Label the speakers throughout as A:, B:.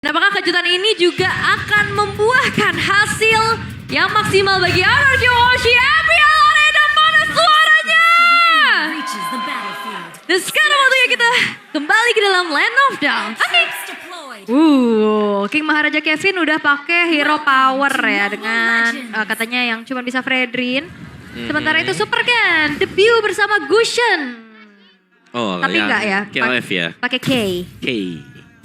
A: Dan apakah kejutan ini juga akan membuahkan hasil yang maksimal bagi RRQ Champion Arena? Mana suaranya? Dan sekarang waktunya kita kembali ke dalam Land of Dawn. Oke. King Maharaja Kevin udah pakai hero power ya dengan katanya yang cuma bisa Fredrin. Sementara itu Supercan debut bersama Gusion.
B: Oh,
A: tapi enggak ya?
B: KOF ya?
A: Pakai K.
B: K.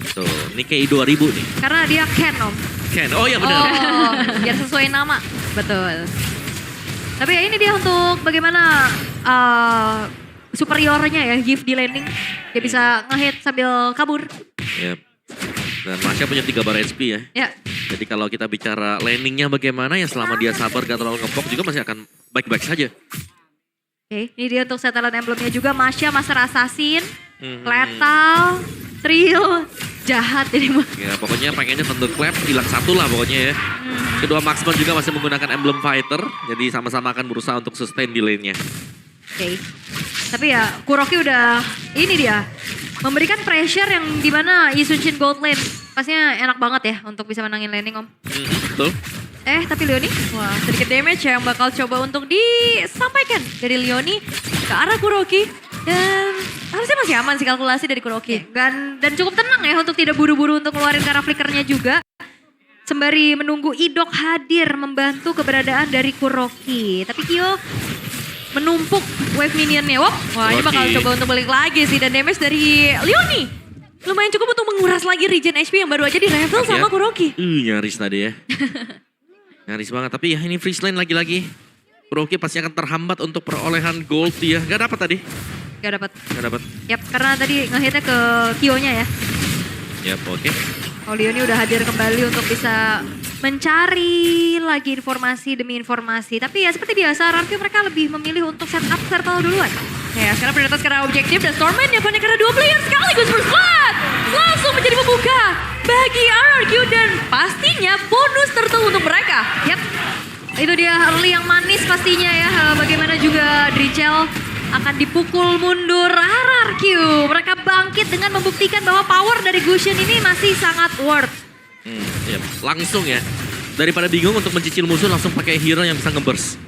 B: Tuh, ini K 2000 nih.
A: Karena dia Ken om.
B: Ken, oh ya benar.
A: Oh, biar sesuai nama. Betul. Tapi ya ini dia untuk bagaimana superiornya ya, gift di landing. Dia bisa nge-hit sambil kabur.
B: Yep. Dan Masya punya 3 bar HP ya.
A: Ya.
B: Jadi kalau kita bicara landingnya bagaimana ya selama dia sabar gak terlalu ngepok juga masih akan baik-baik saja.
A: Oke, ini dia untuk setelan emblemnya juga. Masya, Master Assassin, Lethal, Trio, jahat ini mah.
B: Ya pokoknya pengennya Thunderclap hilang satu lah pokoknya ya. Kedua Marksman juga masih menggunakan emblem fighter. Jadi sama-sama akan berusaha untuk sustain di lane-nya.
A: Oke. Tapi ya Kuroki udah ini dia. Memberikan pressure yang dimana Yisunshin Gold Lane. Pastinya enak banget ya untuk bisa menangin laning om.
B: Betul.
A: Tapi Leoni, wah sedikit damage yang bakal coba untuk disampaikan dari Leoni ke arah Kuroki. Dan harusnya masih aman sih kalkulasi dari Kuroki. Dan cukup tenang ya untuk tidak buru-buru untuk ngeluarin cara flickernya juga. Sembari menunggu Idok hadir membantu keberadaan dari Kuroki. Tapi Kyo menumpuk wave minionnya. Wah ini bakal coba untuk balik lagi sih. Dan damage dari Leoni lumayan cukup untuk menguras lagi regen HP yang baru aja di-reveal sama Kuroki.
B: Nyaris tadi ya. Nyaris banget. Tapi ya ini freeze lane lagi-lagi. Kuroki pasti akan terhambat untuk perolehan gold dia. Gak dapat tadi.
A: Gak dapat.
B: Yap,
A: karena tadi ngehitnya ke Kyo-nya ya.
B: Yap, oke.
A: Oh Leoni udah hadir kembali untuk bisa mencari lagi informasi demi informasi. Tapi ya seperti biasa RRQ mereka lebih memilih untuk setup turtle duluan. Ya sekarang Predator sekarang objektif dan Stormman yang banyak karena 2 player sekaligus berslat. Langsung menjadi pembuka bagi RRQ dan pastinya bonus turtle untuk mereka. Yap, itu dia early yang manis pastinya ya. Bagaimana juga Drichel akan dipukul mundur RRQ. Mereka bangkit dengan membuktikan bahwa power dari Gusion ini masih sangat worth.
B: Yep. Langsung ya. Daripada bingung untuk mencicil musuh langsung pakai hero yang bisa nge-burst.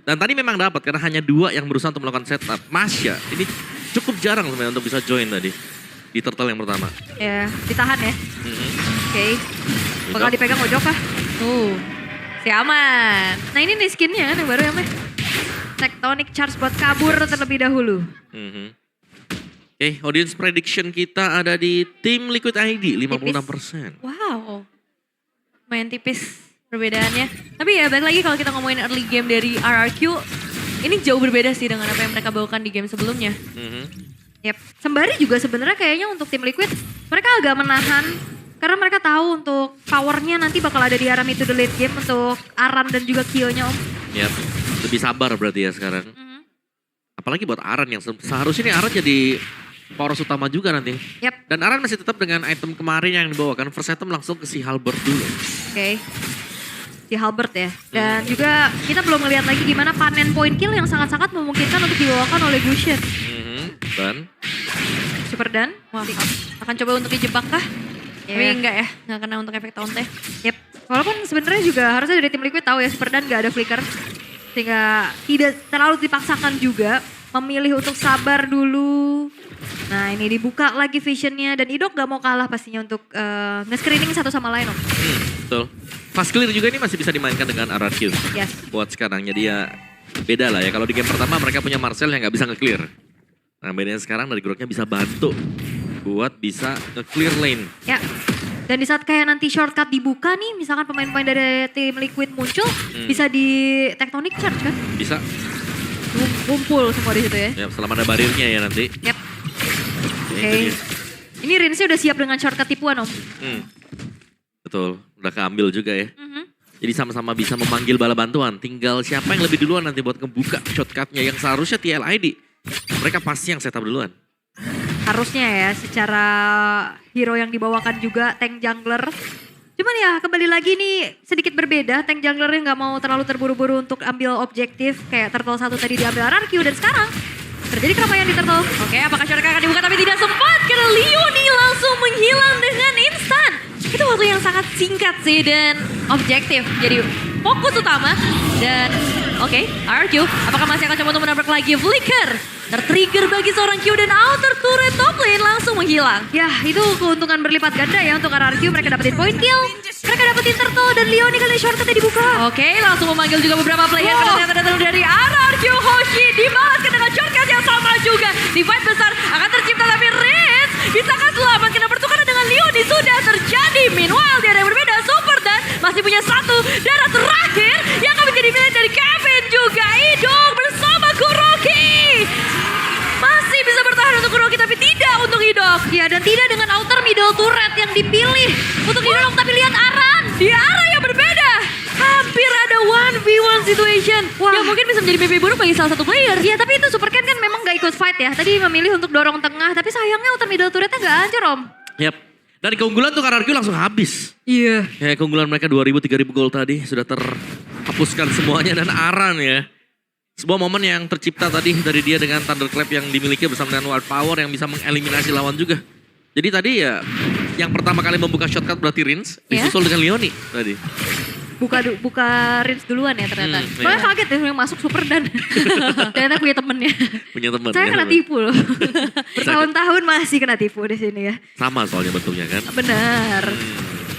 B: Dan tadi memang dapat karena hanya 2 yang berusaha untuk melakukan setup. Masya, ini cukup jarang sebenarnya untuk bisa join tadi. Di turtle yang pertama. Ya,
A: ditahan ya. Oke. Bakal dipegang Ojok kah? Si aman. Nah ini nih skinnya kan yang baru ya Meh. Tectonic Charge buat kabur terlebih dahulu.
B: Oke, audience prediction kita ada di tim Liquid ID 56%.
A: Wow. Main tipis perbedaannya. Tapi ya balik lagi kalau kita ngomongin early game dari RRQ. Ini jauh berbeda sih dengan apa yang mereka bawakan di game sebelumnya. Yap. Sembari juga sebenarnya kayaknya untuk tim Liquid. Mereka agak menahan. Karena mereka tahu untuk powernya nanti bakal ada di arah itu the late game. Untuk Aran dan juga Kyo-nya om.
B: Yap. Lebih sabar berarti ya sekarang. Apalagi buat Aran yang seharusnya nih Aran jadi poros utama juga nanti.
A: Yap.
B: Dan Aran masih tetap dengan item kemarin yang dibawakan. First item langsung ke si Halberd dulu.
A: Oke. Si Halberd ya. Dan juga kita belum melihat lagi gimana panen point kill yang sangat-sangat memungkinkan untuk dibawakan oleh Gusion.
B: Dan?
A: Super Dan. Wah, akan coba untuk dijebak kah? Tapi enggak ya. Nggak kena untuk efek tauntnya. Yap. Walaupun sebenarnya juga harusnya dari tim Liquid tahu ya Super Dan nggak ada flicker. Sehingga tidak terlalu dipaksakan juga memilih untuk sabar dulu. Nah ini dibuka lagi visionnya dan Idok gak mau kalah pastinya untuk nge-screening satu sama lain om.
B: Betul. Fast clear juga ini masih bisa dimainkan dengan RRQ. Buat sekarang jadi ya beda lah ya. Kalau di game pertama mereka punya Marcel yang gak bisa nge-clear. Nah bedanya sekarang dari Groknya bisa bantu buat bisa nge-clear lane.
A: Ya. Dan di saat kayak nanti shortcut dibuka nih, misalkan pemain-pemain dari tim Liquid muncul, bisa di Tectonic Charge kan?
B: Bisa.
A: Kumpul semua di situ ya.
B: Yap, selama ada barirnya ya nanti.
A: Yap. Oke. Ini Rinsnya udah siap dengan shortcut tipuan om.
B: Betul, udah keambil juga ya. Jadi sama-sama bisa memanggil bala bantuan. Tinggal siapa yang lebih duluan nanti buat ngebuka shortcutnya yang seharusnya TLID. Mereka pasti yang setup duluan.
A: Harusnya ya, secara hero yang dibawakan juga tank jungler. Cuman ya kembali lagi nih sedikit berbeda. Tank junglernya nggak mau terlalu terburu-buru untuk ambil objektif. Kayak Turtle 1 tadi diambil RRQ dan sekarang terjadi keramaian di Turtle. Oke, apakah shortcut akan dibuka tapi tidak sempat karena Leoni langsung menghilang dengan instan. Itu waktu yang sangat singkat sih dan objektif. Jadi fokus utama dan oke, RQ apakah masih akan coba untuk menabrak lagi Flicker? Tertrigger bagi seorang Q dan outer turret top lane langsung menghilang. Ya, itu keuntungan berlipat ganda ya untuk RRQ. Mereka dapetin point kill, mereka dapetin turtle dan Leoni kali shortcutnya dibuka. Oke, langsung memanggil juga beberapa player karena ternyata datang dari RRQ. Hoshi dibalaskan dengan shortcut yang sama juga. Di fight besar akan tercipta tapi Riz bisakah selamat karena pertukaran dengan Leoni sudah terjadi. Meanwhile, dia ada yang berbeda. Super dan masih punya satu darah terakhir yang akan menjadi milik dari Kevin juga. Idol bersama Kuroki. Masih bisa bertahan untuk Kuroki tapi tidak untuk Idol. Ya dan tidak dengan outer middle turret yang dipilih untuk Idol. Tapi lihat Aran di arah yang berbeda. Hampir ada 1v1 situation. Wah. Yang mungkin bisa menjadi mimpi buruk bagi salah satu player. Ya tapi itu Super Ken kan memang gak ikut fight ya. Tadi memilih untuk dorong tengah. Tapi sayangnya outer middle turretnya gak hancur Om.
B: Yap. Dan keunggulan tuh RRQ langsung habis.
A: Iya.
B: Kayak keunggulan mereka 2.000-3.000 gol tadi sudah terhapuskan semuanya dan Aran ya. Sebuah momen yang tercipta tadi dari dia dengan Thunderclap yang dimiliki bersama dengan Wild Power yang bisa mengeliminasi lawan juga. Jadi tadi ya yang pertama kali membuka shortcut berarti Rins, disusul dengan Leoni tadi.
A: Buka Rins duluan ya ternyata. Soalnya kaget ya yang masuk Super dan ternyata punya temennya.
B: Punya temen.
A: Saya kena tipu loh. Bertahun-tahun masih kena tipu di sini ya.
B: Sama soalnya bentuknya kan.
A: Benar.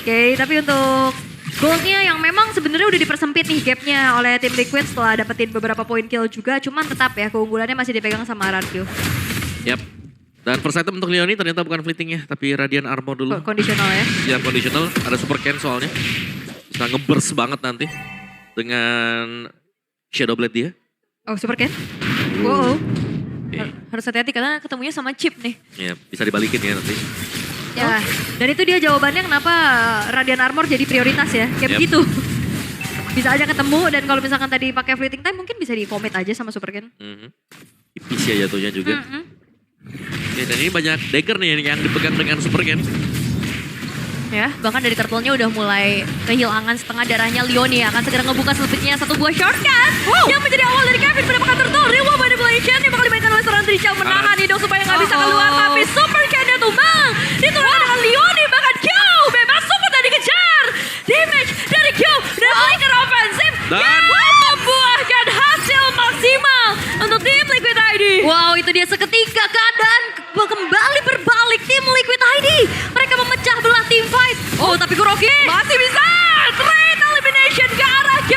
A: Oke, tapi untuk goldnya yang memang sebenarnya udah dipersempit nih gapnya oleh tim Liquid setelah dapetin beberapa point kill juga. Cuman tetap ya keunggulannya masih dipegang sama RRQ.
B: Yap. Dan first item untuk Leoni ternyata bukan fleeting ya, tapi Radiant Armor dulu.
A: Conditional ya.
B: Ya conditional, ada Super Ken soalnya. Bisa nge-burst banget nanti dengan Shadow Blade dia.
A: Oh Super Ken? Wow. Okay. Harus hati-hati karena ketemunya sama Chip nih.
B: Ya bisa dibalikin ya nanti.
A: Ya, dan itu dia jawabannya kenapa Radiant Armor jadi prioritas ya, kayak begitu. Bisa aja ketemu dan kalau misalkan tadi pakai fleeting time mungkin bisa di-commit aja sama Super Ken.
B: Tipis ya jatuhnya juga. Oke, dan ini banyak dagger nih yang dipegang dengan Super Ken.
A: Ya, bahkan dari turtle-nya udah mulai kehilangan setengah darahnya. Leoni akan segera ngebuka selepetnya satu buah shortcut. Yang menjadi awal dari Kevin mendapatkan turtle. Reward manipulation yang bakal dimainkan oleh seorang Trichel menahan Idol supaya nggak bisa keluar. Tapi Super Ken-nya tumbang. Diturunkan dengan Leoni bahkan Q. Bebas Super tadi kejar. Damage dari Q. Dan flicker offensif. Dan membuahkan hasil maksimal untuk tim Liquid ID. Wow, itu dia seketika keadaan kembali berbalik tim Liquid ID. Mereka memecah belah tim fight. Oh, tapi Kuroki masih bisa. Trade elimination ke arah Q.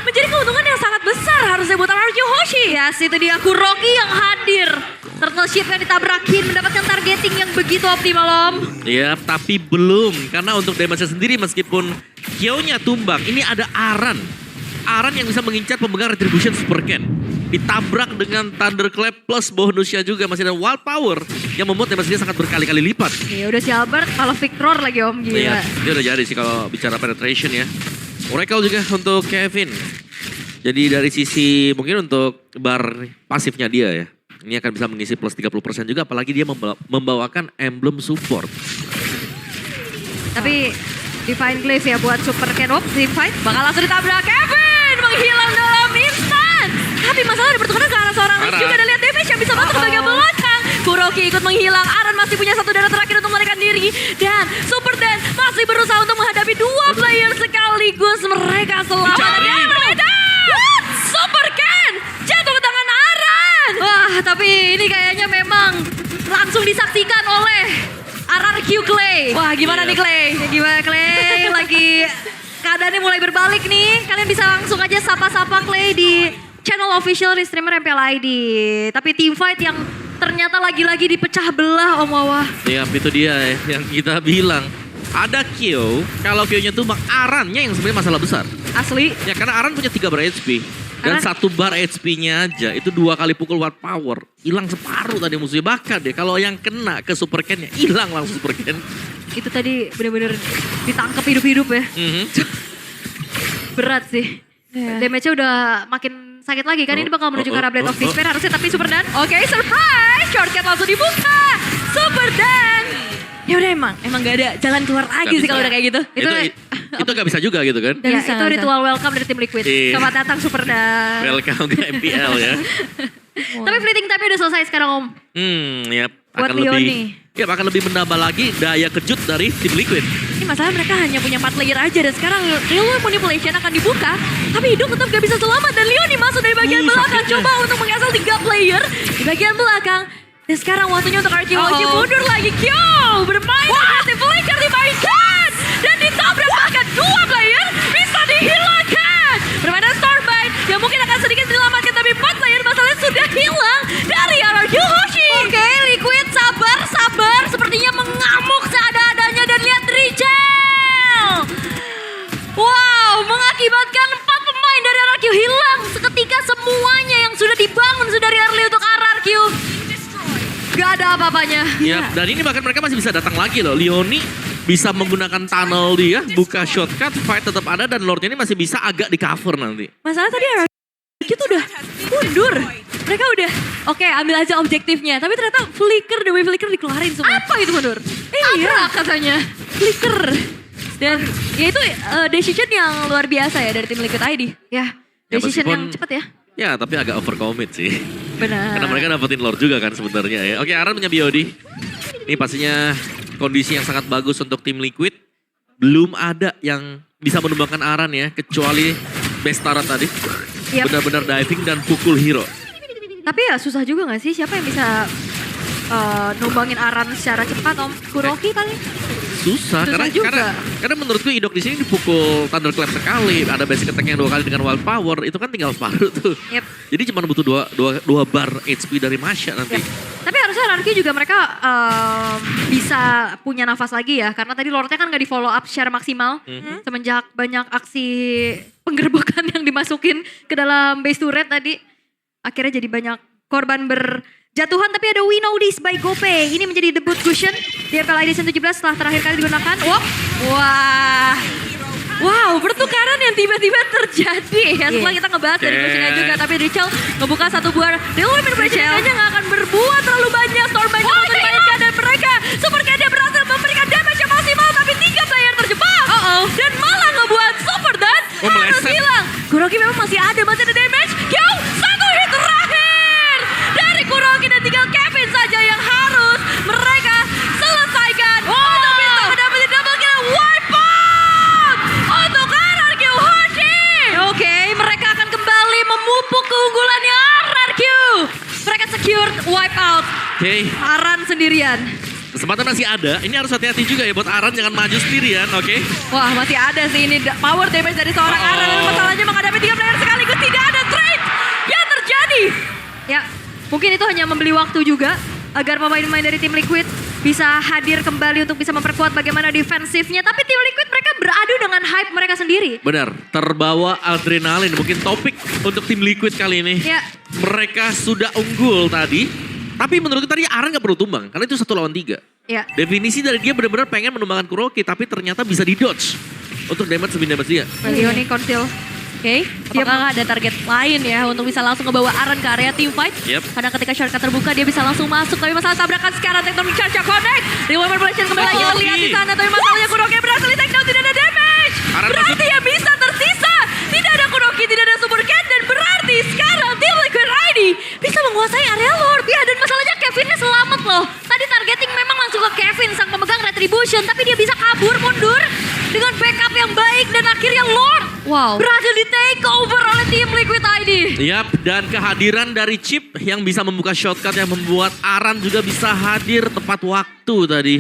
A: Menjadi keuntungan yang sangat besar harusnya buat RRQ Hoshi. Yes, itu dia Kuroki yang hadir. Turtle ship yang ditabrakin mendapatkan targeting yang begitu optimal Om.
B: Ya, tapi belum. Karena untuk damage sendiri meskipun Kyo-nya tumbang, ini ada Aran. Aran yang bisa mengincar pemegang Retribution Super Ken. Ditabrak dengan Thunderclap plus bonusnya juga masih ada Wild Power yang membuat damage dia sangat berkali-kali lipat.
A: Iya udah si Albert malah Victor lagi Om gila.
B: Iya, dia udah jadi sih kalau bicara penetration ya. Oracle juga untuk Kevin. Jadi dari sisi mungkin untuk bar pasifnya dia ya. Ini akan bisa mengisi plus 30% juga apalagi dia membawakan emblem support.
A: Tapi Divine Glaive ya buat Super Ken. Team fight bakal langsung ditabrak. Kevin menghilang dalam instan. Tapi masalah di pertukaran ke arah seorang Riz juga. Dan lihat damage yang bisa masuk ke bagian belakang. Kuroki ikut menghilang. Aran masih punya satu darah terakhir untuk melarikan diri. Dan Super Dan masih berusaha untuk menghadapi dua player sekaligus. Mereka selamat. Dan berbeda. Super Ken jatuh ke tangan Aran. Wah tapi ini kayaknya memang langsung disaksikan oleh RRQ Clay. Wah gimana nih Clay? Gimana Clay? Lagi keadaannya mulai berbalik nih. Kalian bisa langsung aja sapa-sapa Clay di channel official streamer MPL ID. Tapi team fight yang ternyata lagi-lagi dipecah belah Om Wawa.
B: Ya itu dia ya, yang kita bilang. Ada Kyo, kalau Kyo-nya tuh Arannya yang sebenarnya masalah besar.
A: Asli.
B: Ya karena Aran punya 3 bar HP. Dan satu bar HP-nya aja itu 2 kali pukul Wild Power. Hilang separuh tadi musuhnya. Bahkan deh kalau yang kena ke Super Ken-nya hilang langsung Super Ken.
A: Itu tadi bener-bener ditangkap hidup-hidup ya. Berat sih. Damage-nya udah makin sakit lagi kan. Ini bakal menuju ke arah Blade of Despair harusnya. Tapi Super Dan. Oke, surprise. Shortcut langsung dibuka. Super Dan. Ya udah emang gak ada jalan keluar lagi sih kalau udah kayak gitu.
B: Itu gak bisa juga gitu kan.
A: Ya, itu ritual welcome dari tim Liquid. Selamat datang Super Dan.
B: Welcome ke MPL ya.
A: Tapi fleeting time-nya udah selesai sekarang Om.
B: Ya.
A: Buat
B: akan lebih
A: Leoni.
B: akan lebih menambah lagi daya kejut dari tim Liquid.
C: Ini masalah mereka hanya punya 4 player aja dan sekarang Real World Manipulation akan dibuka. Tapi Hidup tetap gak bisa selamat dan Leoni masuk dari bagian belakang.
B: sakitnya.
C: Coba untuk mengasal 3 player di bagian belakang. Dan sekarang waktunya untuk Arkeologi mundur lagi. Kyo bermain agresif, Flicker dimainkan. Dan ditabrak bahkan 2 player bisa dihilangkan. Permainan Stormbind yang mungkin akan sedikit diselamatkan. Tapi 4 player masalahnya sudah hilang dari RRQ Hoshi.
A: Oke, Liquid sabar. Sepertinya mengamuk seada-adanya dan lihat Richel.
C: Wow, mengakibatkan 4 pemain dari RRQ hilang. Seketika semuanya yang sudah dibangun sudah dari early untuk RRQ.
A: Gak ada apa-apanya.
B: Ya, dan ini bahkan mereka masih bisa datang lagi loh. Leoni bisa menggunakan tunnel dia, buka shortcut, fight tetap ada dan Lordnya ini masih bisa agak di cover nanti.
C: Masalah tadi RRQ tuh udah mundur. Mereka udah, oke ambil aja objektifnya. Tapi ternyata Flicker, The Way Flicker dikeluarin semua.
A: Apa itu mundur?
C: Iya katanya. Flicker. Dan ya itu decision yang luar biasa ya dari tim Liquid ID.
A: Ya,
B: Ya,
A: decision
B: meskipun-
A: yang cepat ya.
B: Ya, tapi agak overcommit sih.
C: Benar.
B: Karena mereka dapetin Lord juga kan sebenarnya ya. Oke, Aran punya BOD. Ini pastinya kondisi yang sangat bagus untuk tim Liquid. Belum ada yang bisa menumbangkan Aran ya, kecuali Bestara tadi.
A: Yap.
B: Benar-benar diving dan pukul hero.
A: Tapi ya susah juga gak sih? Siapa yang bisa numbangin Aran secara cepat, Om? Kuroki paling?
B: Susah,
A: Susah juga.
B: karena menurutku Idok di sini dipukul Thunderclap sekali, ada basic attack yang 2 kali dengan wild power, itu kan tinggal separuh tuh.
A: Yep.
B: Jadi cuma butuh dua bar HP dari Masya nanti.
A: Yep. Tapi harusnya RRQ juga mereka bisa punya nafas lagi ya. Karena tadi Lordnya kan gak di follow up secara maksimal. Semenjak banyak aksi penggerbekan yang dimasukin ke dalam base turret tadi. Akhirnya jadi banyak korban berjatuhan. Tapi ada We Know This by Gopay. Ini menjadi debut cushion di RPL ID 17 setelah terakhir kali digunakan. Wah.
C: Wow, pertukaran yang tiba-tiba terjadi ya. Setelah kita ngebahas dari
B: Oke.
C: pushingnya juga. Tapi Richel ngebuka satu buah Real World Manipulation aja gak akan berbuat terlalu banyak. Stormbind terus dimainkan dan mereka Super Candy berhasil memberikan damage yang maksimal. Tapi 3 player terjebak. Dan malah ngebuat Super Dan harus
B: meleset.
C: hilang. Kuroki memang masih ada damage. Kyo, 1 hit terakhir dari Kuroki dan tinggal Kevin saja yang harus mereka selesaikan. Untuk bisa mendapatkan double kill wipe out untuk RRQ Hoshi.
A: Oke, mereka akan kembali memupuk keunggulannya RRQ. Mereka secure wipeout.
B: Oke,
A: Aran sendirian.
B: kesempatan masih ada. Ini harus hati-hati juga ya buat Aran, jangan maju sendirian, oke?
C: Wah masih ada sih ini power damage dari seorang
B: Oh.
C: Aran. Dan masalahnya menghadapi 3 player sekaligus tidak ada trade yang terjadi.
A: Ya, mungkin itu hanya membeli waktu juga agar pemain-pemain dari tim Liquid bisa hadir kembali untuk bisa memperkuat bagaimana defensifnya. Tapi tim Liquid mereka beradu dengan hype mereka sendiri.
B: Benar, terbawa adrenalin. Mungkin topik untuk tim Liquid kali ini.
A: Ya.
B: Mereka sudah unggul tadi. Tapi menurutku tadi Aran gak perlu tumbang. Karena itu 1 lawan 3.
A: Ya,
B: Definisi dari dia benar-benar pengen menumbangkan Kuroki. Tapi ternyata bisa di-dodge. Untuk damage damage dia.
A: Leoni Conceal.
C: Oke, apakah ada target lain ya untuk bisa langsung ngebawa Aran ke area team fight?
B: Yep.
C: Karena ketika shortcut terbuka dia bisa langsung masuk. Tapi masalah tabrakan sekarang Tectonic Charge connect. Real World Manipulation kembali lagi
B: Kuroki.
C: terlihat di sana. Tapi masalahnya Kuroki berhasil di take down, tidak ada damage.
B: Aran
C: Berarti yang bisa tersisa. Tidak ada Kuroki, tidak ada Super Cat. Dan berarti sekarang tim Liquid ID bisa menguasai area Lord.
A: Ya, dan masalahnya Kevinnya selamat loh. Tadi targeting memang langsung ke Kevin sang pemegang Retribution. Tapi dia bisa kabur mundur dengan backup yang baik. Dan akhirnya Lord berhasil di take over oleh tim Liquid ID.
B: Yap, dan kehadiran dari Chip yang bisa membuka shortcut yang membuat Aran juga bisa hadir tepat waktu tadi.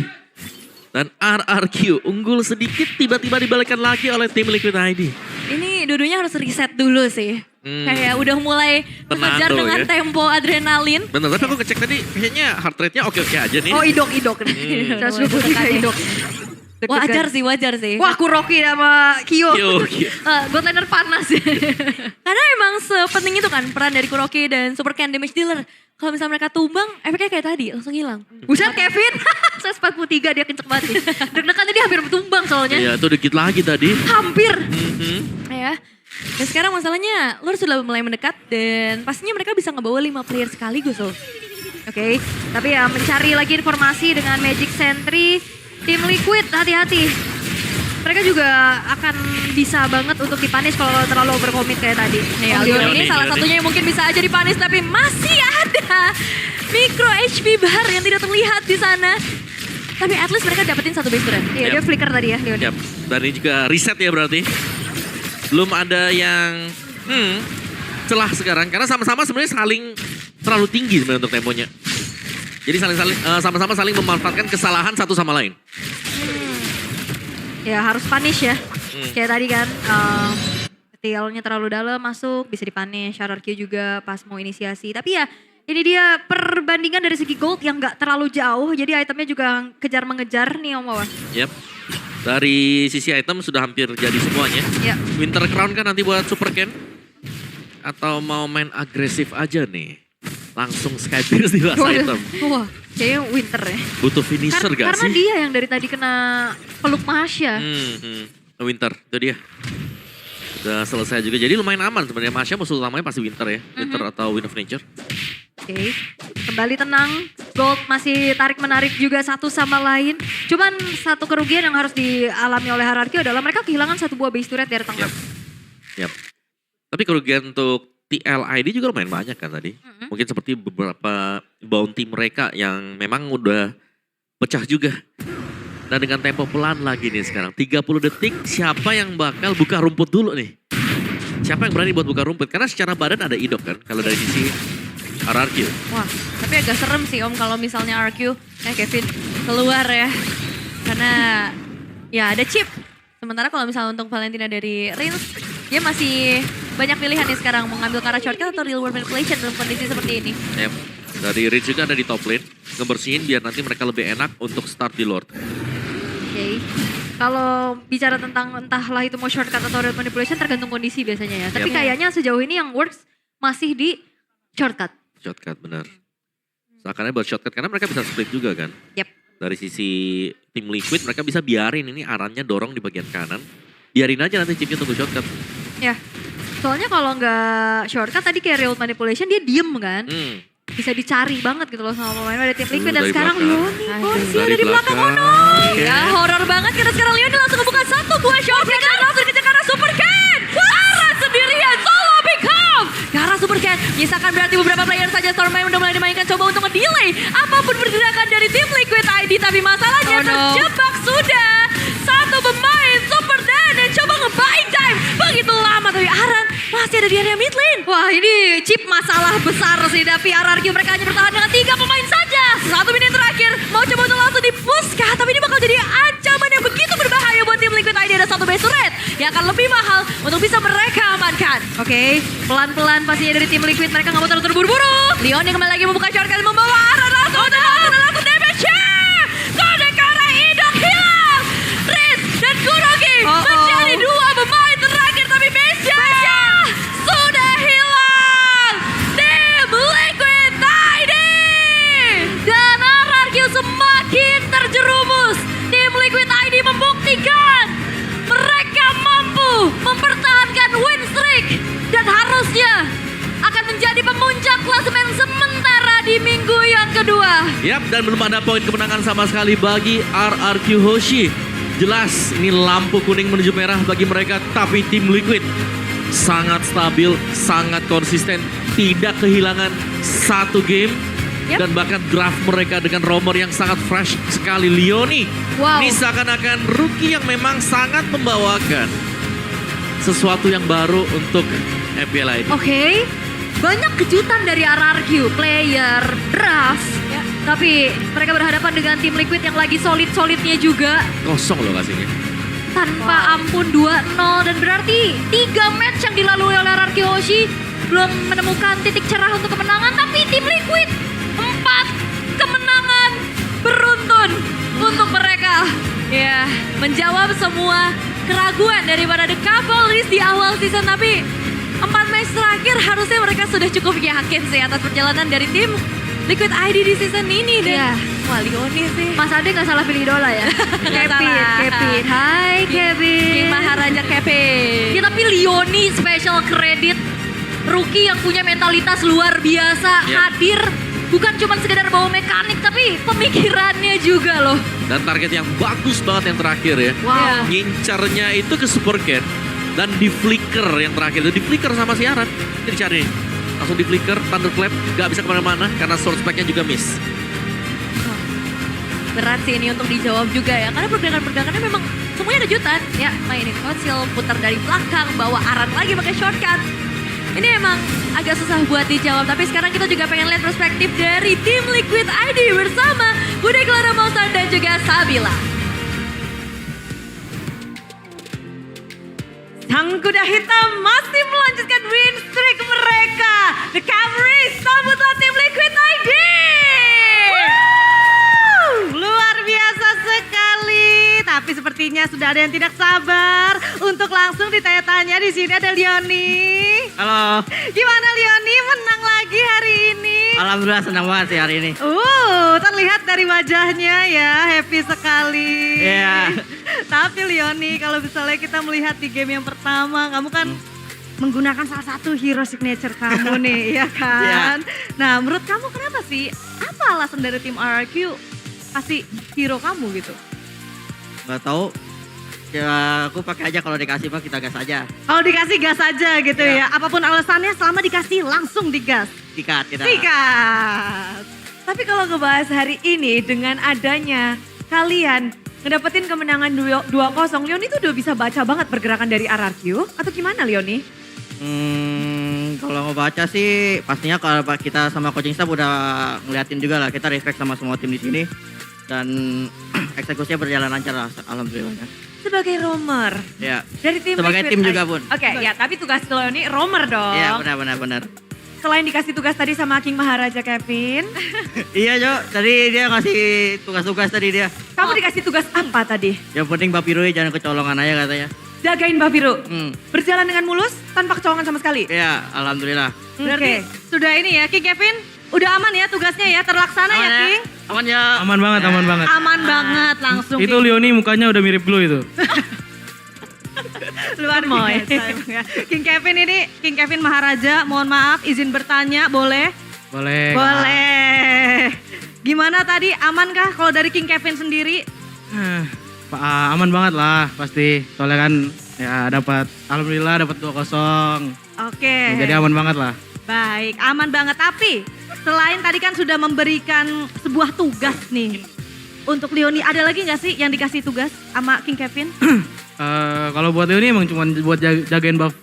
B: Dan RRQ unggul sedikit tiba-tiba dibalikkan lagi oleh tim Liquid ID.
C: Ini dudunya harus reset dulu sih. Kayak udah mulai mengejar
B: Tenang
C: dengan
B: ya.
C: tempo adrenalin.
B: Bener, tapi aku ngecek tadi kayaknya heart rate-nya oke-oke aja nih.
A: Oh, idok. 123 idok.
C: Wajar sih.
A: Wah, Kuroki sama Kyo.
B: Kyo.
A: God laner panas.
C: Karena emang sepenting itu kan peran dari Kuroki dan Super Can Damage Dealer. Kalau misalnya mereka tumbang, efeknya kayak tadi, langsung hilang.
A: Buset Kevin, 143 dia kenceng banget nih. Deg-degannya dia hampir tumbang soalnya.
B: Iya, itu dikit lagi tadi.
A: Hampir.
C: Ya. Dan sekarang masalahnya, Lord sudah mulai mendekat dan pastinya mereka bisa ngebawa 5 player sekaligus loh.
A: Oke, tapi ya mencari lagi informasi dengan Magic Sentry. Tim Liquid, hati-hati. mereka juga akan bisa banget untuk dipanis kalau terlalu overcommit kayak tadi.
C: Nih, Leon ini salah satunya yang mungkin bisa aja dipanis, tapi masih ada micro HP bar yang tidak terlihat di sana. Tapi at least mereka dapetin satu base turret.
A: Iya, dia flicker tadi ya, Leon.
B: Yap. Dan ini juga reset ya berarti. Belum ada yang celah sekarang karena sama-sama sebenarnya saling terlalu tinggi sebenarnya untuk temponya. Jadi sama-sama saling memanfaatkan kesalahan satu sama lain.
A: Ya harus punish ya. Kayak tadi kan TL-nya terlalu dalam masuk bisa dipunish. RRQ juga pas mau inisiasi. Tapi ya ini dia perbandingan dari segi gold yang gak terlalu jauh. Jadi itemnya juga kejar mengejar nih Om Wawa.
B: Yap. Dari sisi item sudah hampir jadi semuanya.
A: Yap.
B: Winter Crown kan nanti buat Super Ken. Atau mau main agresif aja nih. Langsung Skypierce di last item.
A: Wah, kayaknya Winter ya.
B: Butuh finisher gak
A: karena
B: sih?
A: dia yang dari tadi kena peluk Masya.
B: Winter, itu dia. Udah selesai juga. Jadi lumayan aman sebenarnya. Masya musuh utamanya pasti Winter ya. Winter atau Wind of Nature.
A: Oke, kembali tenang. Gold masih tarik-menarik juga satu sama lain. Cuman satu kerugian yang harus dialami oleh RRQ adalah mereka kehilangan satu buah base turret dari tengah.
B: Yap. Tapi kerugian untuk TLID juga lumayan banyak kan tadi. Mungkin seperti beberapa bounty mereka yang memang udah pecah juga. Dan dengan tempo pelan lagi nih sekarang. 30 detik siapa yang bakal buka rumput dulu nih. Siapa yang berani buat buka rumput. Karena secara badan ada idop kan. Kalau dari sisi RRQ.
C: Wah, tapi agak serem sih Om kalau misalnya RQ, Kevin keluar ya. Karena ya ada chip. Sementara kalau misalnya untuk Valentina dari Rins, dia masih banyak pilihan nih sekarang. Mengambil ke arah shortcut atau real world manipulation dalam kondisi seperti ini.
B: Yep. Dari Rins juga ada di top lane. Ngebersihin biar nanti mereka lebih enak untuk start di Lord.
A: Oke. Kalau bicara tentang entahlah itu mau shortcut atau real manipulation tergantung kondisi biasanya ya. Tapi kayaknya sejauh ini yang works masih di shortcut.
B: Shortcut benar. Seakannya buat shortcut karena mereka bisa split juga kan.
A: Yep.
B: Dari sisi tim Liquid mereka bisa biarin ini arannya dorong di bagian kanan. Biarin aja nanti chipnya tunggu shortcut.
A: Ya. Soalnya kalau nggak shortcut tadi kayak real manipulation dia diem kan. Bisa dicari banget gitu loh sama pemain dari tim Liquid. Dan
B: Dari
A: sekarang
B: belakang.
A: Leoni Korsi ada di belakang. Oh no.
C: Ya horor banget karena sekarang Leoni langsung ngebuka satu buah shortcut dan langsung dikejar ke arah Super Ken. Arah sendirian solo become. Ke arah Super Ken. Misalkan berarti beberapa player saja Stormline udah mulai dimainkan coba untuk nge-delay. Apapun pergerakan dari tim Liquid ID. Tapi masalahnya terjebak sudah. Satu pemain Super Dan dan coba nge-buying time. Begitu lama tapi Aran masih ada di area mid lane.
A: Wah ini chip masalah besar sih. Tapi RRQ mereka hanya bertahan dengan 3 pemain saja. 1 menit terakhir. Mau coba untuk langsung di-push kah? Tapi ini bakal jadi ancaman yang begitu berbahaya buat tim Liquid ID. Ada satu base turret yang akan lebih mahal untuk bisa mereka amankan. Oke, pelan-pelan pastinya dari tim Liquid. Mereka gak mau terlalu terburu-buru.
C: Leon yang kembali lagi membuka shortcut membawa Aran langsung langsung damage-nya. Kode ke arah Idok hilang. Riz dan Kurogi menjadi 2 pemain terakhir tapi base-nya sudah hilang. Tim Liquid ID. Dan RRQ semakin terjerumus. Tim Liquid ID membuktikan mereka mampu mempertahankan win streak dan harusnya akan menjadi pemuncak klasemen sementara di minggu yang kedua.
B: Yap, dan belum ada poin kemenangan sama sekali bagi RRQ Hoshi. Jelas ini lampu kuning menuju merah bagi mereka, tapi tim Liquid sangat stabil, sangat konsisten, tidak kehilangan satu game.
C: Yep.
B: Dan bahkan draft mereka dengan romer yang sangat fresh sekali. Leoni, ini seakan-akan rookie yang memang sangat membawakan sesuatu yang baru untuk MPL ID.
A: Oke, banyak kejutan dari RRQ, player, draft. Ya. Tapi mereka berhadapan dengan tim Liquid yang lagi solid-solidnya juga.
B: Kosong loh kasihnya.
A: Tanpa ampun 2-0 dan berarti 3 match yang dilalui oleh RRQ Hoshi belum menemukan titik cerah untuk kemenangan. Tapi tim Liquid 4 kemenangan beruntun untuk mereka.
C: Ya, menjawab semua keraguan daripada The Cavalries di awal season. Tapi 4 match terakhir harusnya mereka sudah cukup yakin sih atas perjalanan dari tim Liquid ID di season ini. Dan wah Leoni sih.
A: Mas Ade gak salah pilih idola ya? Kevin. Hai Kevin.
C: King Maharaja Kevin.
A: Ya tapi Leoni special credit. Rookie yang punya mentalitas luar biasa hadir
C: bukan cuma sekedar bawa mekanik tapi pemikirannya juga loh.
B: Dan target yang bagus banget yang terakhir ya.
A: Wow.
B: Ngincarnya itu ke Super Cat. Dan di flicker yang terakhir itu di flicker sama si Aran. Ini dicari nih. Langsung di flicker, Thunderclap, gak bisa kemana-mana karena source pack-nya juga miss.
C: Berat sih ini untuk dijawab juga ya. Karena pergerakan-pergerakannya memang semuanya kejutan. Ya mainin konsil, putar dari belakang, bawa Aran lagi pakai shortcut. Ini emang agak susah buat dijawab. Tapi sekarang kita juga pengen lihat perspektif dari tim Liquid ID bersama Bude Clara Mausan dan juga Sabila.
D: Sang kuda hitam masih melanjutkan win streak mereka. The Cavalry, sambutlah tim Liquid ID. Luar biasa sekali. Tapi sepertinya sudah ada yang tidak sabar untuk langsung ditanya-tanya. Di sini ada Leoni.
E: Halo,
D: Gimana Leoni, menang lagi hari ini?
E: alhamdulillah senang banget sih hari ini.
D: Terlihat dari wajahnya ya, happy sekali.
E: Iya.
D: Tapi Leoni, kalau misalnya kita melihat di game yang pertama, kamu kan menggunakan salah satu hero signature kamu nih, ya kan? Nah, menurut kamu kenapa sih? Apa alasan dari tim RRQ kasih hero kamu gitu?
E: Gak tahu. Ya aku pakai aja, kalau dikasih mah kita gas aja.
D: Kalau dikasih gas aja gitu
E: Iya.
D: ya. Apapun alasannya, selama dikasih langsung digas.
E: Sikat kita.
D: Sikat.
F: Tapi kalau ngebahas hari ini dengan adanya kalian ngedapetin kemenangan 2-0, Leoni tuh udah bisa baca banget pergerakan dari RRQ atau gimana Leoni?
E: Kalau mau baca sih pastinya kalau kita sama coaching staff udah ngeliatin juga lah. Kita respect sama semua tim di sini dan eksekusinya berjalan lancar lah, alhamdulillah.
F: Sebagai roamer
E: Ya.
F: dari tim
E: Sebagai
F: Liquid
E: tim
F: ID.
E: juga, Bun.
F: Oke, ya tapi tugas Leoni roamer dong.
E: Iya benar.
F: Selain dikasih tugas tadi sama King Maharaja Kevin,
E: Iya Jo, tadi dia ngasih tugas-tugas tadi dia.
F: kamu dikasih tugas apa tadi?
E: Yang penting Bapiru jangan kecolongan aja katanya.
F: Jagain Babiru.
E: Hmm.
F: Berjalan dengan mulus tanpa kecolongan sama sekali.
E: Iya, alhamdulillah.
D: Berarti sudah ini ya, King Kevin udah aman ya tugasnya ya, terlaksana ya King?
E: Aman ya.
G: Aman banget, aman banget.
D: Aman banget langsung.
G: Itu
D: King.
G: Leoni mukanya udah mirip Blue itu.
D: Luar biasa emang ya. King Kevin Maharaja, mohon maaf izin bertanya, boleh?
G: Boleh.
D: Boleh. Gimana tadi, aman kah kalau dari King Kevin sendiri?
G: Aman banget lah pasti. Soalnya kan ya alhamdulillah dapat 2-0.
D: Oke.
G: Jadi aman banget lah.
D: Baik, aman banget. Tapi selain tadi kan sudah memberikan sebuah tugas nih untuk Leoni, ada lagi nggak sih yang dikasih tugas sama King Kevin?
G: Kalau buat Leoni emang cuma buat jagain buff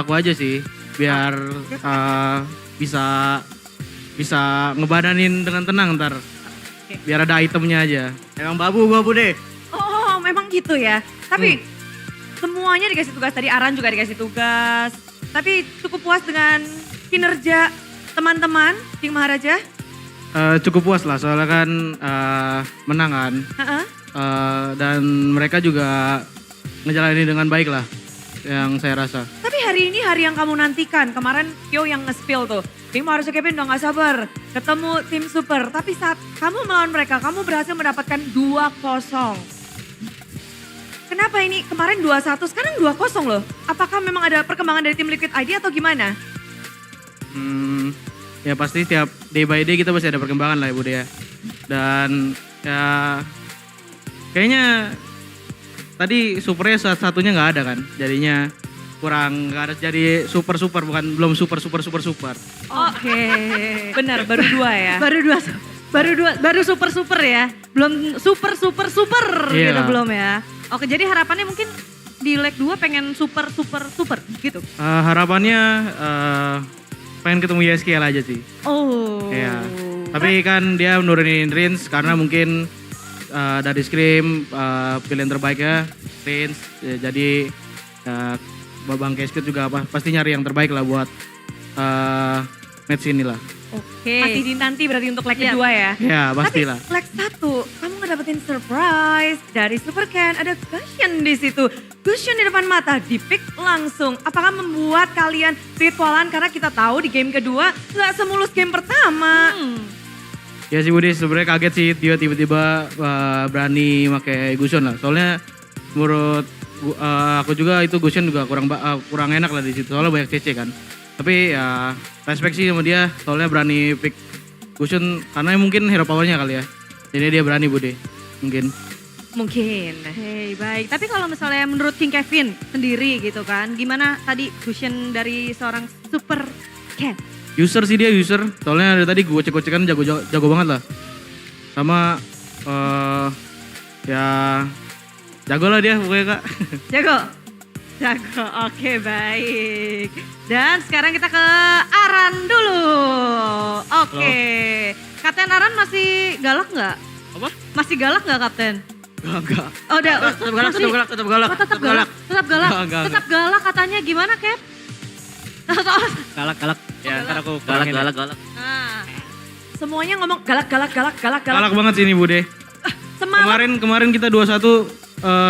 G: aku aja sih. Biar bisa ngebadanin dengan tenang ntar. Biar ada itemnya aja.
E: Emang babu gua Bude.
F: Oh, memang gitu ya. Tapi semuanya dikasih tugas tadi, Aran juga dikasih tugas. Tapi cukup puas dengan kinerja teman-teman King Maharaja?
G: Cukup puas lah soalnya kan menang kan.
F: Heeh.
G: Dan mereka juga ngejalanin dengan baik lah yang saya rasa.
F: Tapi hari ini hari yang kamu nantikan. Kemarin Kyo yang nge-spill tuh. King Maharaja Kevin udah gak sabar ketemu tim super. Tapi saat kamu melawan mereka, kamu berhasil mendapatkan 2-0. Kenapa ini kemarin 2-1, sekarang 2-0 loh? Apakah memang ada perkembangan dari tim Liquid ID atau gimana?
G: Ya pasti tiap day by day kita pasti ada perkembangan lah ya Bude ya. Dan ya kayaknya tadi supernya satunya nggak ada kan. Jadinya kurang, nggak ada jadi super belum super.
F: Oke. Benar, baru 2 ya.
D: Baru super ya, belum super
G: Iya.
D: gitu belum ya. Oke, jadi harapannya mungkin di leg 2 pengen super gitu.
G: Harapannya pengen ketemu YSKL aja sih.
D: Oh.
G: Iya. Tapi kan dia nurunin Rins karena mungkin dari Scream pilihan terbaiknya Rins. Jadi Babang Keskut juga pasti nyari yang terbaik lah buat match ini lah.
D: Oke.
F: Masih dinanti berarti untuk leg
D: Iya.
F: kedua ya.
G: Ya pastilah.
F: Tapi leg 1 kamu ngedapetin surprise dari Super Ken, ada Gusion di situ. Gusion di depan mata, di pick langsung. Apakah membuat kalian ritualan karena kita tahu di game kedua nggak semulus game pertama.
G: Ya sih Budi sebenarnya kaget sih dia tiba-tiba berani pakai Gusion lah. Soalnya menurut aku juga itu Gusion juga kurang enak lah di situ. Soalnya banyak CC kan. Tapi ya respect sih sama dia soalnya berani pick Gusion karena mungkin hero powernya kali ya. Jadi dia berani Bude. Mungkin.
F: Mungkin.
D: Oke, baik. Tapi kalau misalnya menurut King Kevin sendiri gitu kan, gimana tadi Gusion dari seorang Super Cat?
G: User sih dia user. Soalnya dari tadi gue cek-cekan jago banget lah. Sama ya jago lah dia pokoknya Kak.
D: Jago? Jago, oke baik. Dan sekarang kita ke Aran dulu. Oke. Kapten Aran masih galak nggak?
E: Apa?
D: Masih galak nggak Kapten?
E: Enggak.
D: Oh udah,
E: Tetap galak,
D: masih-
E: tetap galak, tetap galak.
D: Oh, tetap galak. Tetap galak.
E: Enggak.
D: Tetap galak katanya gimana Cap?
E: Galak. Ya, ntar aku galak.
D: Nah,
F: Semuanya ngomong galak.
G: Galak banget sih ini Bude.
F: Semangat.
G: Kemarin kita 2-1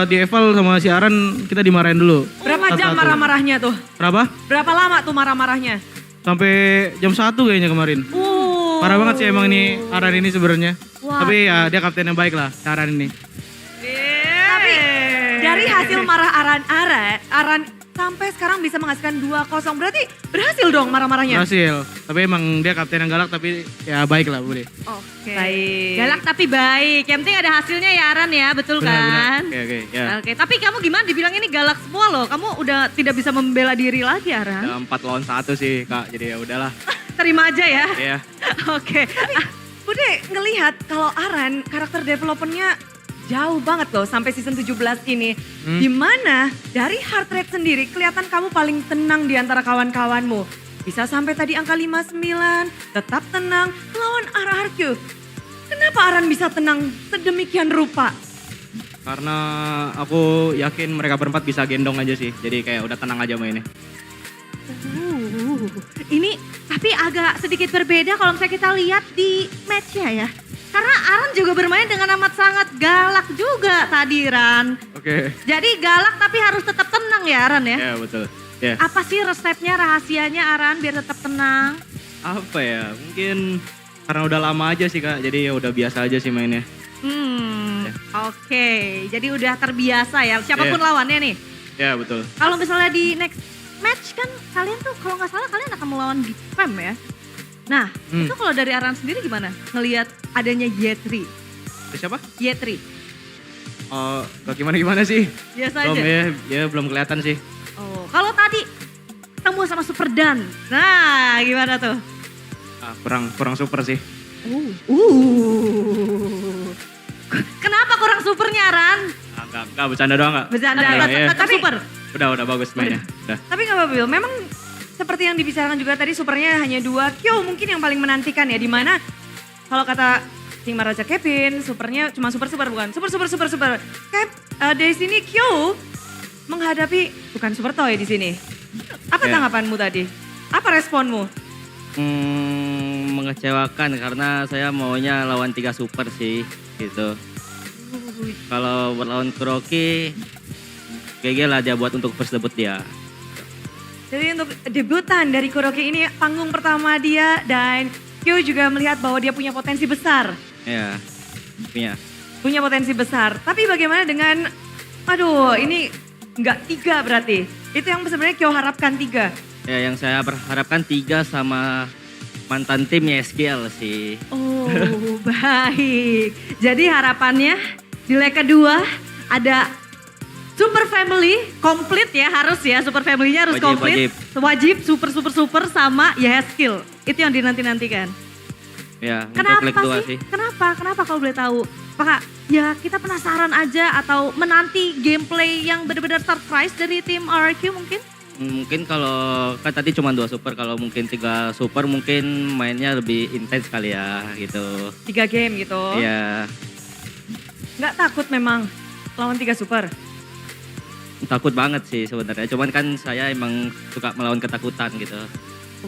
G: di eval sama si Aran kita dimarahin dulu.
F: Berapa jam
G: 1-1.
F: marah-marahnya tuh?
G: Berapa?
F: Berapa lama tuh marah-marahnya?
G: Sampai jam 1 kayaknya kemarin. Parah banget sih emang ini Aran ini sebenarnya. Tapi ya dia kapten yang baik lah, si Aran ini.
F: Tapi dari hasil marah Aran sampai sekarang bisa menghasilkan 2-0. Berarti berhasil dong marah-marahnya.
G: Berhasil. Tapi emang dia kapten yang galak tapi ya baik lah Bude.
D: oke.
F: Baik.
D: Galak tapi baik. Yang penting ada hasilnya ya Aran ya, betul kan?
E: Oke, ya.
D: Oke, tapi kamu gimana dibilang ini galak semua loh. Kamu udah tidak bisa membela diri lagi Aran.
E: 4 lawan 1 sih Kak, jadi ya udahlah.
D: Terima aja ya.
E: Iya.
D: Oke.
F: Bude ngelihat kalau Aran karakter developmentnya jauh banget loh sampai season 17 ini. Dimana dari heart rate sendiri kelihatan kamu paling tenang di antara kawan-kawanmu. Bisa sampai tadi angka 59, tetap tenang melawan RRQ. Kenapa Aran bisa tenang sedemikian rupa?
E: Karena aku yakin mereka berempat bisa gendong aja sih. Jadi kayak udah tenang aja mainnya.
D: Ini tapi agak sedikit berbeda kalau misalnya kita lihat di match-nya ya. Karena Aran juga bermain dengan amat sangat galak juga tadi Ran.
E: Oke.
D: Jadi galak tapi harus tetap tenang ya Aran ya.
E: Ya betul. Ya.
D: Apa sih resepnya, rahasianya Aran biar tetap tenang?
E: Apa ya? Mungkin karena udah lama aja sih Kak. Jadi ya udah biasa aja sih mainnya.
D: Oke. Jadi udah terbiasa ya. Siapapun
E: Iya.
D: lawannya nih.
E: Ya betul.
D: Kalau misalnya di next match kan kalian tuh kalau nggak salah kalian akan melawan Big Fam ya. Nah, itu kalau dari Aran sendiri gimana? Ngelihat adanya Y3.
E: Itu siapa?
D: Y3.
E: Oh, gak gimana sih?
D: Biasa
E: Belum
D: aja.
E: ya belum kelihatan sih.
D: Oh, kalau tadi ketemu sama Super Dan. Nah, gimana tuh?
E: Kurang super sih.
D: Kenapa kurang supernya Aran?
E: Enggak bercanda doang Kak.
D: Bercanda,
E: Iya.
D: tetap super.
E: Udah bagus mainnya. Udah.
F: Tapi gak apa-apa Bil, memang seperti yang dibicarakan juga tadi supernya hanya 2. Kyo mungkin yang paling menantikan ya, dimana kalau kata King Maharaja Kevin, supernya cuma super bukan. Super. Cap, dari sini Kyo menghadapi bukan super toy di sini. Apa
E: Ya.
F: tanggapanmu tadi? Apa responmu?
E: Mengecewakan karena saya maunya lawan 3 super sih gitu. Kalau berlawan Kuroki, GG lah dia buat untuk first debut dia.
F: Jadi untuk debutan dari Kuroki ini panggung pertama dia dan Kyo juga melihat bahwa dia punya potensi besar.
E: Ya,
F: Punya potensi besar. Tapi bagaimana dengan, aduh ini nggak 3 berarti. Itu yang sebenarnya Kyo harapkan 3.
E: Ya yang saya berharapkan 3 sama mantan timnya SKL sih.
D: Oh, baik. Jadi harapannya di leg kedua ada Super Family komplit ya, harus ya, Super Family-nya harus
E: Wajib,
D: komplit. Wajib super sama Skill. Itu yang dinanti-nantikan.
E: Ya, untuk
D: Kenapa
E: leg 2
D: sih? Kenapa kalau boleh tahu? Apakah ya kita penasaran aja atau menanti gameplay yang benar-benar surprise dari tim RRQ mungkin?
E: Mungkin kalau kan tadi cuma 2 super, kalau mungkin 3 super mungkin mainnya lebih intens kali ya gitu.
F: 3 game gitu.
E: Iya,
F: Nggak takut memang lawan 3 super.
E: takut banget sih sebenarnya. Cuman kan saya emang suka melawan ketakutan gitu.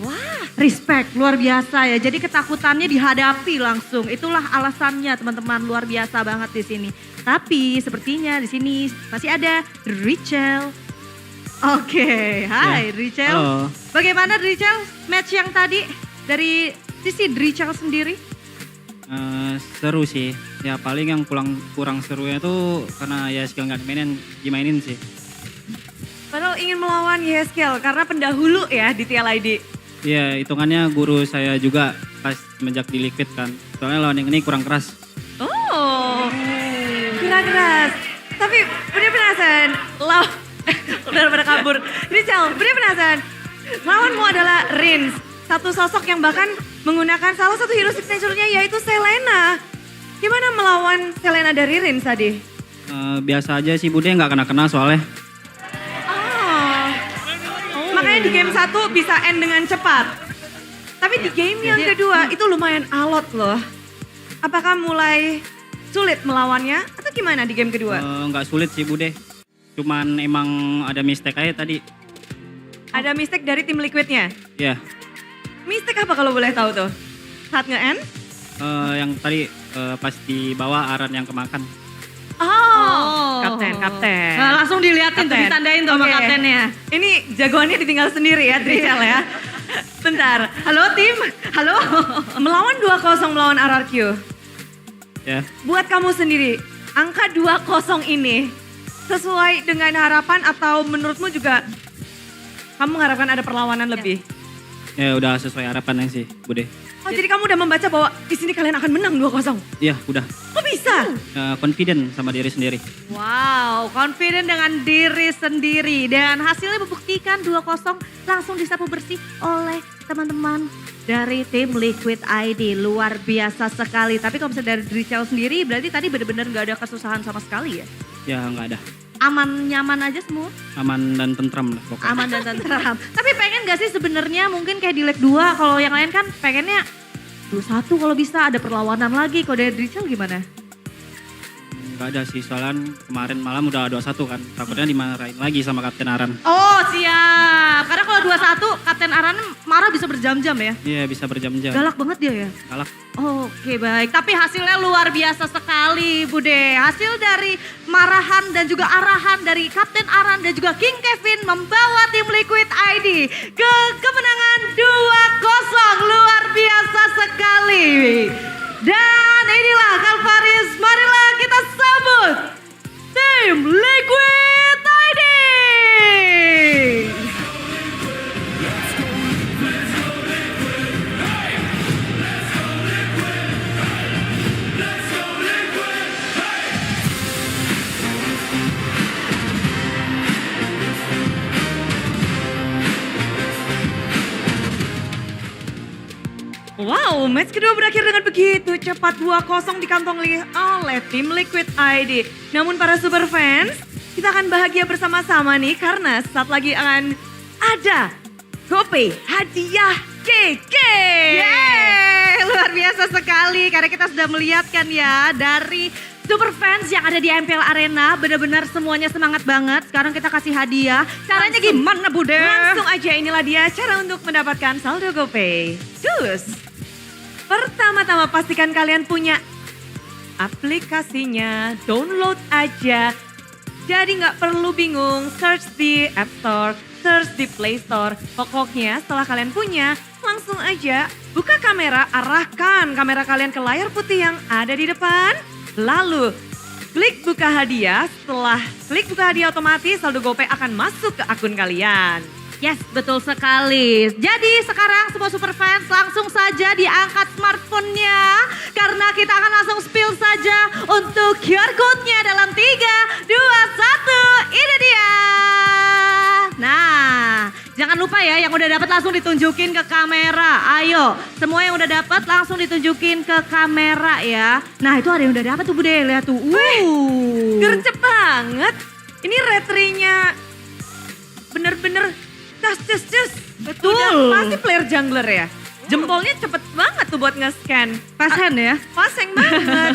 D: Wah, respect, luar biasa ya. Jadi ketakutannya dihadapi langsung. Itulah alasannya teman-teman, luar biasa banget di sini. Tapi sepertinya di sini masih ada Richel. Oke, hai Richel.
H: Halo.
D: Bagaimana Richel match yang tadi dari sisi Richel sendiri?
H: Seru sih. Ya paling yang kurang serunya tuh karena ya skill nggak dimainin sih.
F: Padahal ingin melawan Yeskel karena pendahulu ya di TLID.
H: Iya hitungannya guru saya juga pas semenjak di Liquid kan. Soalnya lawan yang ini kurang keras.
F: Oh, kurang keras. Tapi bener penasaran, udah pada kabur. Rizal, bener penasaran. Lawanmu adalah Rins, satu sosok yang bahkan menggunakan salah satu hero signature-nya yaitu Selena. Gimana melawan Selena dari Rins tadi?
H: Biasa aja sih Bude, nggak kena-kena soalnya.
F: Makanya di game 1 bisa end dengan cepat. Tapi di game yang kedua itu lumayan alot loh. Apakah mulai sulit melawannya atau gimana di game kedua?
H: Nggak sulit sih Bude. Cuman emang ada mistake aja tadi.
F: Ada mistake dari tim Liquidnya?
H: Ya,
F: Mistake apa kalau boleh tahu tuh? Saat nge-end?
H: yang tadi pas di bawah Aran yang kemakan.
F: Oh, kapten.
D: Nah, langsung diliatin tuh,
F: Kapten.
D: ditandain tuh sama
F: Oke.
D: kaptennya.
F: Ini jagoannya ditinggal sendiri ya, Drical ya. Bentar, halo tim, halo. Melawan 2-0 melawan RRQ.
H: Ya,
F: Buat kamu sendiri, angka 2-0 ini sesuai dengan harapan atau menurutmu juga kamu mengharapkan ada perlawanan lebih?
H: ya udah sesuai harapannya sih Bude.
F: Oh, jadi kamu udah membaca bahwa di sini kalian akan menang 2-0?
H: Iya, udah.
F: Kok bisa?
H: Confident sama diri sendiri.
D: Wow, confident dengan diri sendiri. Dan hasilnya membuktikan 2-0 langsung disapu bersih oleh teman-teman dari tim Liquid ID. Luar biasa sekali. Tapi kalau misalnya dari Drical sendiri berarti tadi benar-benar gak ada kesusahan sama sekali ya?
H: Ya nggak ada.
D: Aman, nyaman aja semua?
H: Aman dan tentram lah pokoknya.
D: Aman dan tentram. Tapi pengen gak sih sebenarnya mungkin kayak di leg 2 kalau yang lain kan pengennya 2-1 kalau bisa ada perlawanan lagi. Kalau dari Drical gimana?
H: Nggak ada sih, soalnya kemarin malam udah 2-1 kan. Takutnya dimarahin lagi sama Kapten Aran.
D: Oh siap. Karena kalau 2-1 Kapten Aran marah bisa berjam-jam ya?
H: Iya, bisa berjam-jam.
D: Galak banget dia ya?
H: Galak.
D: Oke baik, tapi hasilnya luar biasa sekali Bude. Hasil dari marahan dan juga arahan dari Kapten Aran dan juga King Kevin membawa tim Liquid ID ke kemenangan 2-0. Luar biasa sekali. Dan inilah Kalvaris, marilah kita sambut tim Liquid ID.
F: Wow, match kedua berakhir dengan begitu cepat 2-0 dikantongi oleh tim Liquid ID. Namun para super fans, kita akan bahagia bersama-sama nih karena saat lagi akan ada GoPay hadiah KK.
D: Yeay, luar biasa sekali karena kita sudah melihatkan ya dari super fans yang ada di MPL Arena, benar-benar semuanya semangat banget. Sekarang kita kasih hadiah. Caranya gimana Bude?
F: Langsung aja inilah dia cara untuk mendapatkan saldo GoPay. Cus! Pertama-tama pastikan kalian punya aplikasinya, download aja. Jadi nggak perlu bingung, search di App Store, search di Play Store. Pokoknya setelah kalian punya, langsung aja buka kamera, arahkan kamera kalian ke layar putih yang ada di depan. Lalu klik buka hadiah, setelah klik buka hadiah otomatis saldo GoPay akan masuk ke akun kalian.
D: Yes, betul sekali. Jadi sekarang semua super fans langsung saja diangkat smartphone-nya. Karena kita akan langsung spill saja untuk QR code-nya dalam 3, 2, 1. Ini dia. Nah, jangan lupa ya yang udah dapat langsung ditunjukin ke kamera. Ayo, semua yang udah dapat langsung ditunjukin ke kamera ya. Nah, itu ada yang udah dapat tuh Bude, lihat tuh.
F: Gercep banget. Ini retrinya bener-bener cus.
D: Betul.
F: Pasti player jungler ya. Jempolnya cepet banget tuh buat nge-scan.
D: Pas hand ya.
F: Paseng banget.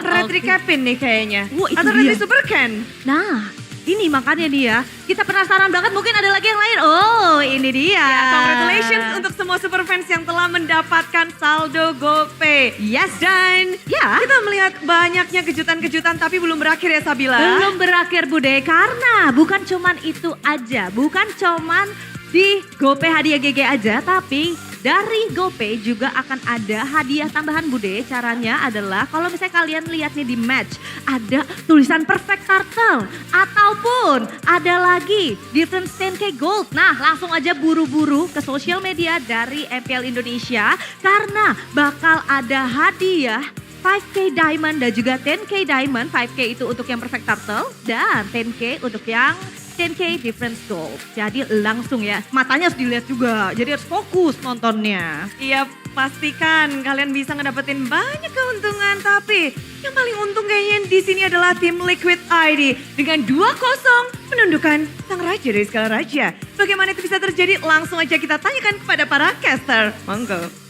F: Retri
D: Oke.
F: Kevin nih kayaknya.
D: Wah, itu
F: Atau
D: dia.
F: Retri Super Ken.
D: Nah, ini makanya dia. Kita penasaran banget mungkin ada lagi yang lain. Oh, ini dia.
F: Ya, congratulations untuk semua super fans yang telah mendapatkan saldo GoPay.
D: Yes.
F: Dan
D: Ya.
F: kita melihat banyaknya kejutan-kejutan tapi belum berakhir ya Sabila.
D: Belum berakhir Bude, karena bukan cuman itu aja. Bukan cuman di GoPay hadiah GG aja, tapi dari GoPay juga akan ada hadiah tambahan Bude. Caranya adalah kalau misalnya kalian lihat nih di match, ada tulisan Perfect Turtle ataupun ada lagi different 10k gold. Nah, langsung aja buru-buru ke sosial media dari MPL Indonesia karena bakal ada hadiah 5k diamond dan juga 10k diamond. 5k itu untuk yang Perfect Turtle dan 10k untuk yang 10k difference gold. Jadi langsung ya, matanya harus dilihat juga. Jadi harus fokus nontonnya.
F: Iya, pastikan kalian bisa ngedapetin banyak keuntungan. Tapi yang paling untung kayaknya di sini adalah tim Liquid ID. Dengan 2-0 menundukkan sang raja dari segala raja. Bagaimana itu bisa terjadi? Langsung aja kita tanyakan kepada para caster. Monggo.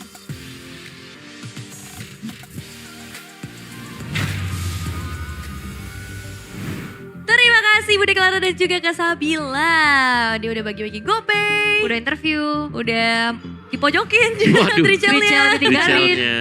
F: Terima kasih Bude Clara dan juga Kak Sabila. Dia udah bagi-bagi GoPay.
A: Udah interview.
F: Udah dipojokin juga
B: Waduh.
A: Richel
F: Richelnya.
A: ditinggalin.
B: Richelnya.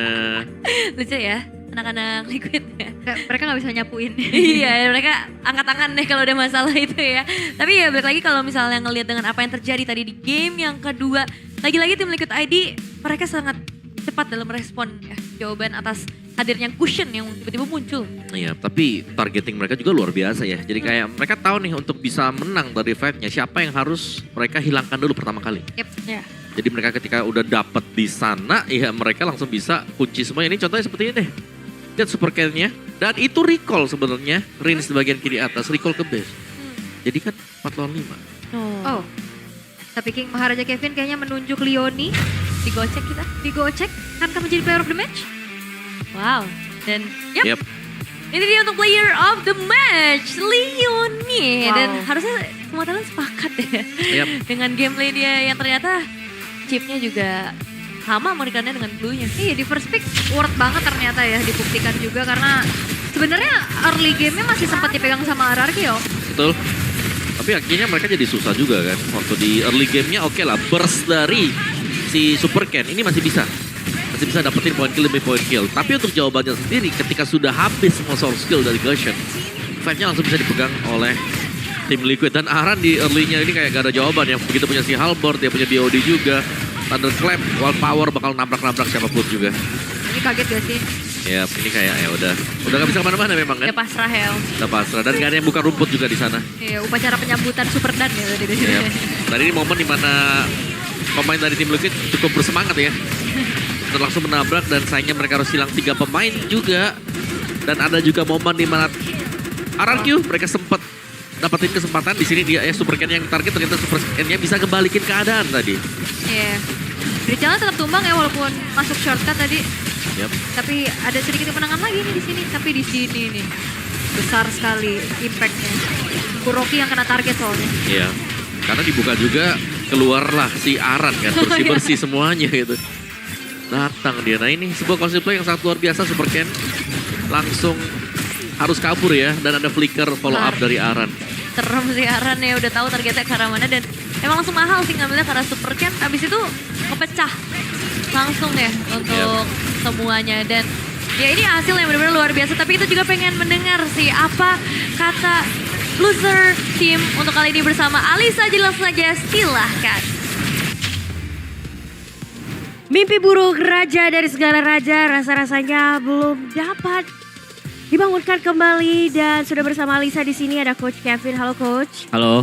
F: Lucu ya, anak-anak Liquid ya.
A: Mereka gak bisa nyapuin.
F: Iya, mereka angkat tangan deh kalau ada masalah itu ya. Tapi ya balik lagi kalau misalnya ngelihat dengan apa yang terjadi tadi di game yang kedua. Lagi-lagi tim Liquid ID, mereka sangat cepat dalam respon ya. Jawaban atas hadirnya cushion yang tiba-tiba muncul.
B: Iya, tapi targeting mereka juga luar biasa ya. Jadi kayak mereka tahu nih untuk bisa menang dari fight-nya, siapa yang harus mereka hilangkan dulu pertama kali.
A: Yep.
F: Ya.
B: Jadi mereka ketika udah dapet di sana, ya mereka langsung bisa kunci semua. Ini contohnya seperti ini deh. Lihat super kill-nya. Dan itu recall sebenarnya. Range di bagian kiri atas, recall ke base. Jadi kan 4 lawan 5.
A: Oh. Tapi King Maharaja Kevin kayaknya menunjuk Leoni.
F: Digocek kita.
A: Digocek, kan kamu jadi player of the match?
F: Wow. Dan
B: Yep.
F: ini dia untuk player of the match, Leoni.
A: Wow.
F: Dan harusnya semua talent sepakat ya.
B: Yep.
F: Dengan gameplay dia yang ternyata chipnya juga sama modikannya dengan blue-nya.
A: Iya, di first pick worth banget ternyata ya, dibuktikan juga karena sebenarnya early game-nya masih sempat dipegang sama RRQ yo.
B: Betul. Tapi akhirnya mereka jadi susah juga kan. Waktu di early game-nya oke lah, burst dari si Super Ken ini masih bisa dapetin point kill demi point kill. Tapi untuk jawabannya sendiri ketika sudah habis semua source skill dari Goshen, fight-nya langsung bisa dipegang oleh tim Liquid. Dan Aran di early-nya ini kayak gak ada jawaban ya. Begitu punya si Halberd, dia punya BOD juga. Thunderclap, Wild Power bakal nabrak-nabrak siapapun juga.
A: Ini kaget gak sih?
B: Ya ini kayak ya udah gak bisa kemana-mana memang kan.
F: Udah pasrah ya.
B: Udah pasrah dan gak ada yang buka rumput juga di sana.
A: Iya, upacara penyambutan Super Dan ya tadi.
B: Yep. Dan ini momen dimana pemain dari tim Liquid cukup bersemangat ya. Dan langsung menabrak dan sayangnya mereka harus hilang 3 pemain juga. Dan ada juga momen dimana RRQ mereka sempat dapetin kesempatan di sini dia Super Ken yang target, ternyata Super Ken-nya bisa kembalikin keadaan tadi.
A: Iya. Richelnya tetap tumbang ya walaupun masuk shortcut tadi.
B: Yep.
A: Tapi ada sedikit kemenangan lagi nih di sini. Tapi di sini nih besar sekali impact-nya. Kuroki yang kena target soalnya.
B: Iya. Karena dibuka juga keluarlah si Aran kan bersih-bersih semuanya gitu. Datang dia. Nah ini sebuah cosplay yang sangat luar biasa. Super Ken langsung harus kabur ya. Dan ada flicker follow up dari Aran.
F: Serem si Aran ya, udah tahu targetnya ke arah mana dan emang langsung mahal sih ngambilnya karena Super Ken abis itu kepecah langsung ya untuk semuanya. Dan ya ini hasil yang benar-benar luar biasa, tapi kita juga pengen mendengar sih apa kata loser team untuk kali ini bersama Alisa. Jelas saja, silahkan.
C: Mimpi buruk raja dari segala raja rasa-rasanya belum dapat dibangunkan kembali dan sudah bersama Alisa di sini ada Coach Kevin. Halo Coach.
H: Halo.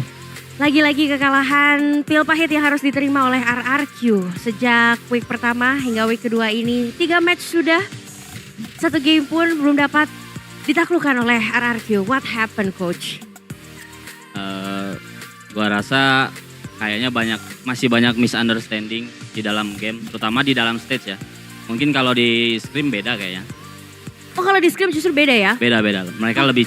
C: Lagi-lagi kekalahan pil pahit yang harus diterima oleh RRQ sejak week pertama hingga week kedua ini. 3 match sudah, 1 game pun belum dapat ditaklukkan oleh RRQ. What happened Coach?
H: Gua rasa kayaknya masih banyak misunderstanding di dalam game, terutama di dalam stage ya. Mungkin kalau di stream beda kayaknya.
C: Oh kalau di scrim justru beda ya?
H: Beda. Mereka lebih